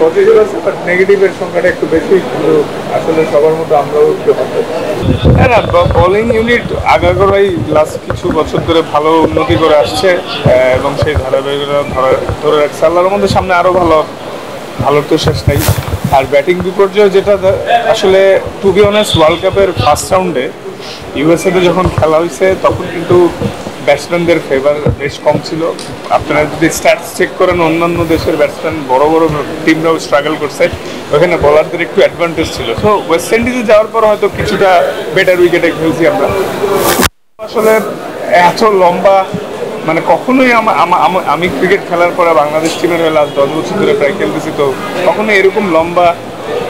Positive আছে but নেগেটিভের সংখ্যাটা একটু বেশি, কিন্তু আসলে সবার মতো আমরাও একটু হতাশ। হ্যাঁ না, বোলিং ইউনিট আগাগোড়াই লাস্ট কিছু বছর ধরে ভালো উন্নতি করে আসছে এবং সেই ধারাবাহিকতা ধরে রাখছে। আল্লাহর মধ্যে সামনে আরও ভালোর তো শেষ নেই। আর ব্যাটিং বিপর্যয় যেটা আসলে টু বি অনেস্ট, ওয়ার্ল্ড কাপের ফার্স্ট রাউন্ডে ইউএসএতে যখন খেলা হয়েছে তখন কিন্তু ব্যাটসম্যানদের ফেভার বেশ কম ছিল। আপনারা যদি স্ট্যাটস চেক করেন, অন্যান্য দেশের ব্যাটসম্যান বড় বড় টিমরাও স্ট্রাগল করছে, ওখানে বোলারদের একটু অ্যাডভান্টেজ ছিল। সো ওয়েস্ট ইন্ডিজে যাওয়ার পর হয়তো কিছুটা বেটার উইকেটে খেলছি আমরা। আসলে এত লম্বা মানে কখনোই আমি ক্রিকেট খেলার পরে বাংলাদেশ টিমের হয়ে লাস্ট 10 বছর ধরে প্রায় খেলতেছি, তো কখনো এরকম লম্বা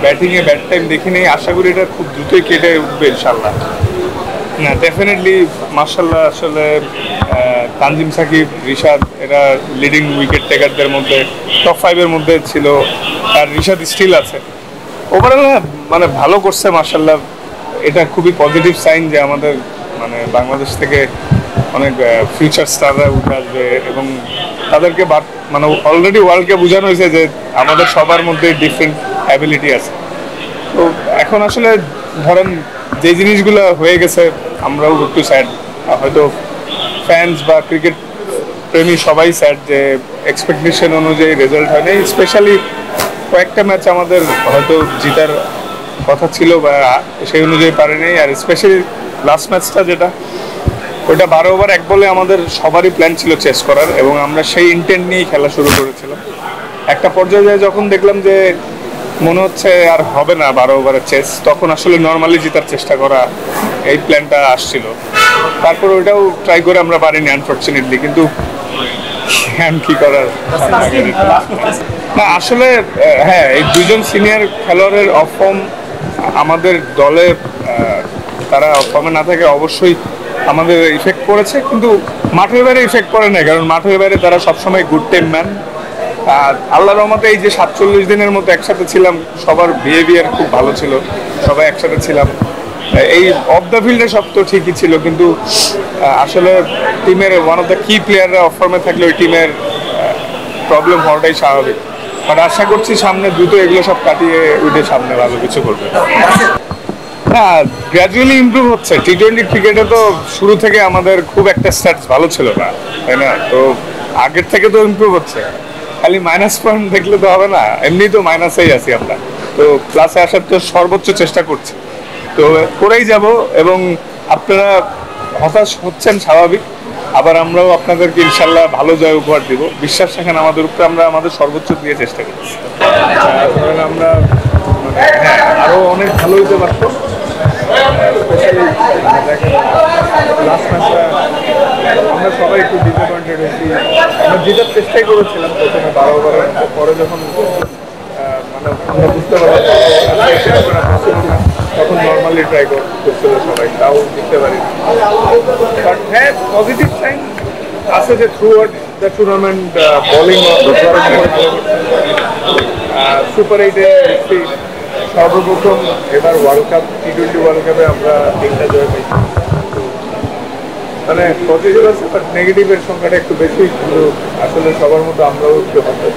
ব্যাটিংয়ে ব্যাট টাইম দেখিনি। আশা করি এটা খুব দ্রুতই কেটে উঠবে ইনশাল্লাহ। না, ডেফিনেটলি মার্শাল্লাহ। আসলে তানজিম সাকিব, রিশাদ এরা লিডিং উইকেট টেকারদের মধ্যে টপ 5-এর মধ্যে ছিল, আর রিশাদ স্টিল আছে। ওভারঅল মানে ভালো করছে মার্শাল্লাহ। এটা খুবই পজিটিভ সাইন যে আমাদের মানে বাংলাদেশ থেকে অনেক ফিউচার স্টাররা উঠে আসবে এবং তাদেরকে মানে অলরেডি ওয়ার্ল্ডকে বোঝানো হয়েছে যে আমাদের সবার মধ্যে ডিফারেন্ট অ্যাবিলিটি আছে। তো এখন আসলে ধরেন যে জিনিসগুলো হয়ে গেছে আমরাও একটু স্যাড, হয়তো ফ্যান্স বা ক্রিকেট প্রেমী সবাই স্যাড যে এক্সপেকটেশন অনুযায়ী রেজাল্ট হয়নি। স্পেশালি কয়েকটা ম্যাচ আমাদের হয়তো জিতার কথা ছিল বা সেই অনুযায়ী পারেনি। আর স্পেশালি লাস্ট ম্যাচটা যেটা, ওইটা 12 ওভার 1 বলে আমাদের সবারই প্ল্যান ছিল চেস করার এবং আমরা সেই ইন্টেন্ট নিয়েই খেলা শুরু করেছিলাম। একটা পর্যায়ে যখন দেখলাম যে মনে হচ্ছে আর হবে না 12 ওভারের চেস, তখন আসলে নর্মালি জেতার চেষ্টা করা এই প্ল্যানটা আসছিল। তারপর ওইটাও ট্রাই করে আমরা পারিনি আনফর্চুনেটলি, কিন্তু কি করার। না আসলে হ্যাঁ, এই দুজন সিনিয়র খেলোয়াড়ের অফ ফর্ম আমাদের দলে, তারা অফ ফর্মে না থাকে অবশ্যই আমাদের ইফেক্ট করেছে, কিন্তু মাঠের বাইরে ইফেক্ট করে না, কারণ মাঠের বাইরে তারা সবসময় গুড টিম ম্যান। আর আল্লাহর রহমতে এই যে 47 দিনের মতো একসাথে ছিলাম, সবার বিহেভিয়ার খুব ভালো ছিল, সবাই একসাথে ছিলাম। এই অফ দ্য ফিল্ডে সব তো ঠিকই ছিল, কিন্তু আসলে টিমের ওয়ান অফ দ্য কি প্লেয়াররা অফ ফর্মে থাকলে ওই টিমের প্রবলেম হওয়াটাই স্বাভাবিক। বাট আশা করছি সামনে দ্রুত এগুলো সব কাটিয়ে উঠে সামনে ভালো কিছু করবে। হ্যাঁ, গ্র্যাজুয়ালি ইমপ্রুভ হচ্ছে। টি-20 ক্রিকেটে তো শুরু থেকে আমাদের খুব একটা স্ট্যাটস ভালো ছিল না, তাই না? তো আগের থেকে তো ইমপ্রুভ হচ্ছে, খালি মাইনাস পয়েন্ট দেখলে তো হবে না। এমনি তো মাইনাসেই আছি আমরা, তো প্লাসে আসার তো সর্বোচ্চ চেষ্টা করছি, তো করেই যাব। এবং আপনারা হতাশ হচ্ছেন স্বাভাবিক, আবার আমরাও আপনাদেরকে ইনশাল্লাহ ভালো জয় উপহার দিব। বিশ্বাস রাখেন আমাদের উপরে, আমরা আমাদের সর্বোচ্চ দিয়ে চেষ্টা করছি। ধরেন আমরা হ্যাঁ আরও অনেক ভালো হইতে পারতো। স্পেশালি দেখেন লাস্ট ম্যাচটা আমরা সবাই একটু ডিসঅ্যাপয়েন্টেড হয়েছি। আমরা জেতার চেষ্টাই করেছিলাম প্রথমে 12 ওভারের, পরে যখন মানে আমরা বুঝতে পারলাম তখন নর্মালি ট্রাই করছিল সবাই, তাও জিততে পারি। বাট হ্যাঁ, পজিটিভ সাইন আছে যে throughout the tournament bowling super 8-এ সর্বপ্রথম এবার ওয়ার্ল্ড কাপ টি-20 ওয়ার্ল্ড কাপে আমরা 3টা জয় পাইছি। মানে পজিটিভ আছে বাট নেগেটিভের সংখ্যাটা একটু বেশি, কিন্তু আসলে সবার মতো আমরাও একটু হতাশ।